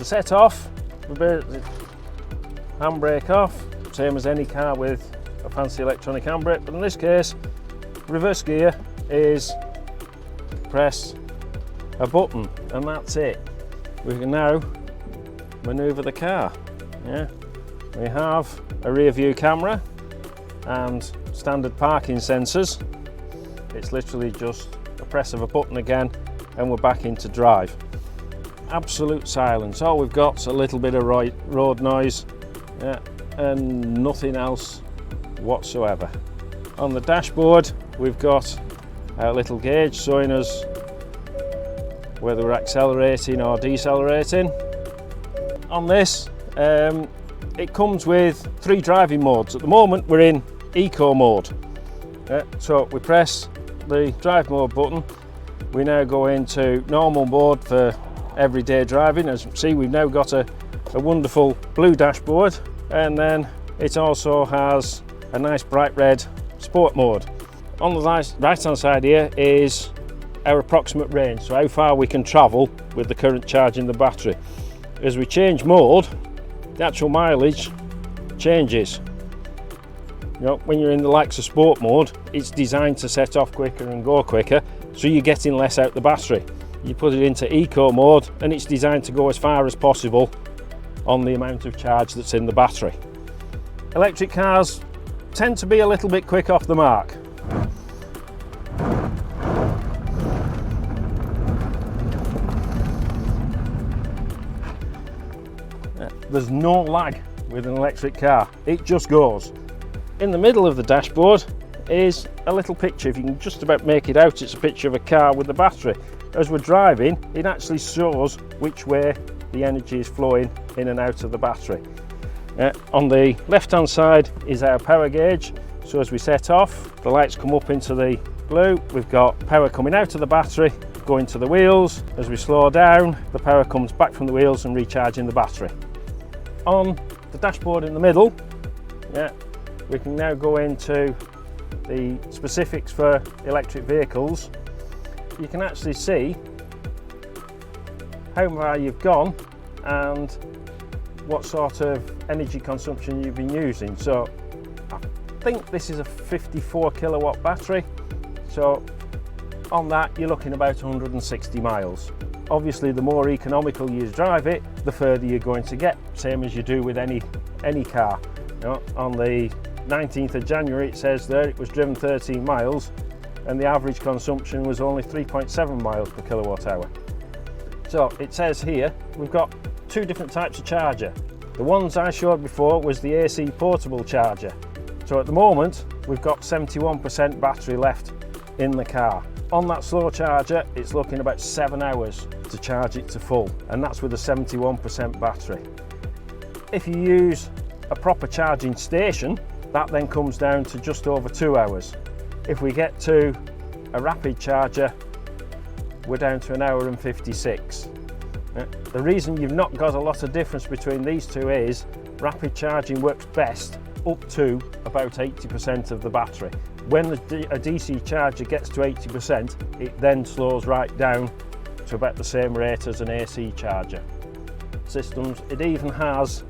To set off, handbrake off, same as any car with a fancy electronic handbrake, but in this case, reverse gear is press a button and that's it. We can now manoeuvre the car. Yeah, we have a rear view camera and standard parking sensors. It's literally just a press of a button again and we're back into drive. Absolute silence. All we've got is a little bit of road noise, yeah, and nothing else whatsoever. On the dashboard we've got our little gauge showing us whether we're accelerating or decelerating. On this, it comes with 3 driving modes. At the moment we're in eco mode. So we press the drive mode button, we now go into normal mode for everyday driving. As you can see, we've now got a wonderful blue dashboard, and then it also has a nice bright red sport mode. On the right hand side here is our approximate range, so how far we can travel with the current charge in the battery. As we change mode, the actual mileage changes. You know, when you're in the likes of sport mode, it's designed to set off quicker and go quicker, so you're getting less out the battery. You put it into eco mode and it's designed to go as far as possible on the amount of charge that's in the battery. Electric cars tend to be a little bit quick off the mark. There's no lag with an electric car, it just goes. In the middle of the dashboard is a little picture. If you can just about make it out, it's a picture of a car with the battery. As we're driving, it actually shows which way the energy is flowing in and out of the battery. On the left hand side is our power gauge, so as we set off, the lights come up into the blue. We've got power coming out of the battery, going to the wheels. As we slow down, the power comes back from the wheels and recharging the battery. On the dashboard in the middle, we can now go into the specifics for electric vehicles. You can actually see how far you've gone and what sort of energy consumption you've been using. So I think this is a 54 kilowatt battery, so on that you're looking about 160 miles. Obviously the more economical you drive it, the further you're going to get, same as you do with any car. You know, on the 19th of January it says there it was driven 13 miles and the average consumption was only 3.7 miles per kilowatt hour. So it says here we've got 2 different types of charger. The ones I showed before was the AC portable charger. So at the moment we've got 71% battery left in the car. On that slow charger it's looking about 7 hours to charge it to full, and that's with a 71% battery. If you use a proper charging station, that then comes down to just over 2 hours. If we get to a rapid charger, we're down to 1 hour and 56. The reason you've not got a lot of difference between these two is rapid charging works best up to about 80% of the battery. When a DC charger gets to 80%, it then slows right down to about the same rate as an AC charger. Systems, it even has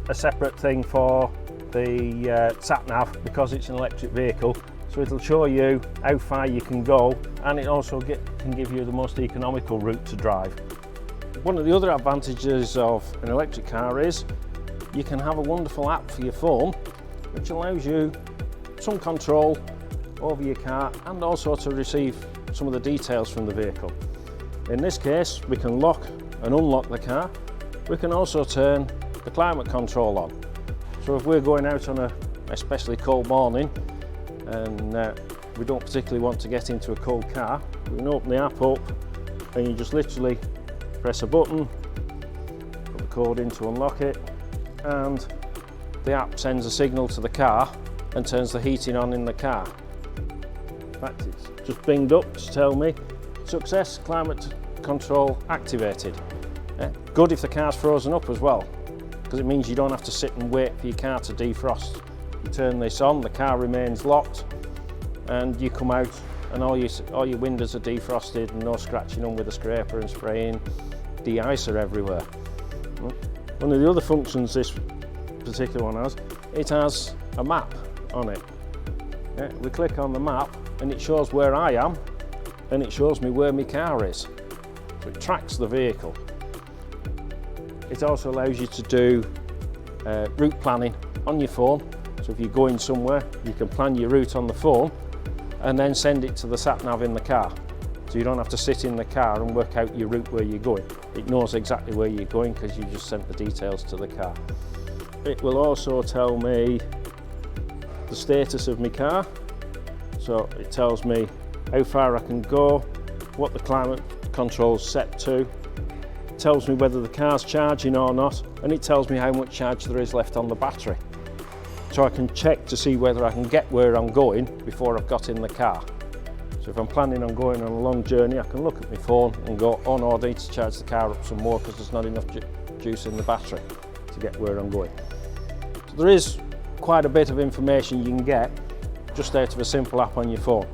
a separate thing for the sat-nav because it's an electric vehicle, so it'll show you how far you can go, and it also can give you the most economical route to drive. One of the other advantages of an electric car is you can have a wonderful app for your phone which allows you some control over your car and also to receive some of the details from the vehicle. In this case we can lock and unlock the car. We can also turn the climate control on. So if we're going out on a especially cold morning and we don't particularly want to get into a cold car, we can open the app up and you just literally press a button, put the code in to unlock it, and the app sends a signal to the car and turns the heating on in the car. In fact, it's just binged up to tell me success, climate control activated. Good if the car's frozen up as well, because it means you don't have to sit and wait for your car to defrost. You turn this on, the car remains locked, and you come out and all your windows are defrosted and no scratching them with a scraper and spraying de-icer everywhere. One of the other functions this particular one has, it has a map on it. Yeah, we click on the map and it shows where I am and it shows me where my car is. So it tracks the vehicle. It also allows you to do route planning on your phone. So if you're going somewhere, you can plan your route on the phone and then send it to the sat-nav in the car. So you don't have to sit in the car and work out your route where you're going. It knows exactly where you're going because you just sent the details to the car. It will also tell me the status of my car. So it tells me how far I can go, what the climate control's set to, it tells me whether the car's charging or not, and it tells me how much charge there is left on the battery. So I can check to see whether I can get where I'm going before I've got in the car. So if I'm planning on going on a long journey, I can look at my phone and go, oh no, I need to charge the car up some more because there's not enough juice in the battery to get where I'm going. So there is quite a bit of information you can get just out of a simple app on your phone.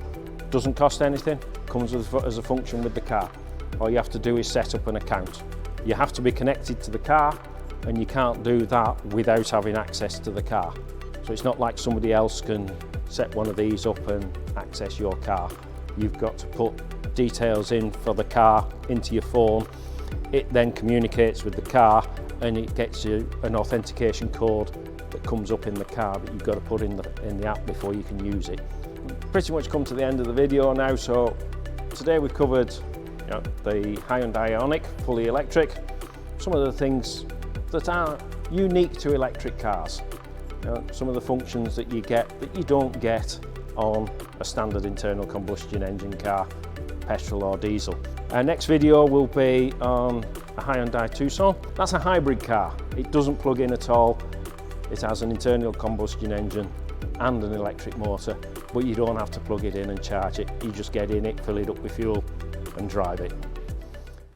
Doesn't cost anything, comes as a function with the car. All you have to do is set up an account. You have to be connected to the car and you can't do that without having access to the car. So it's not like somebody else can set one of these up and access your car. You've got to put details in for the car into your phone. It then communicates with the car and it gets you an authentication code that comes up in the car that you've got to put in the app before you can use it. Pretty much come to the end of the video now. So today we've covered the Hyundai Ioniq fully electric, some of the things that are unique to electric cars, some of the functions that you get that you don't get on a standard internal combustion engine car, petrol or diesel. Our next video will be on a Hyundai Tucson. That's a hybrid car. It doesn't plug in at all. It has an internal combustion engine and an electric motor, but you don't have to plug it in and charge it. You just get in it, fill it up with fuel and drive it.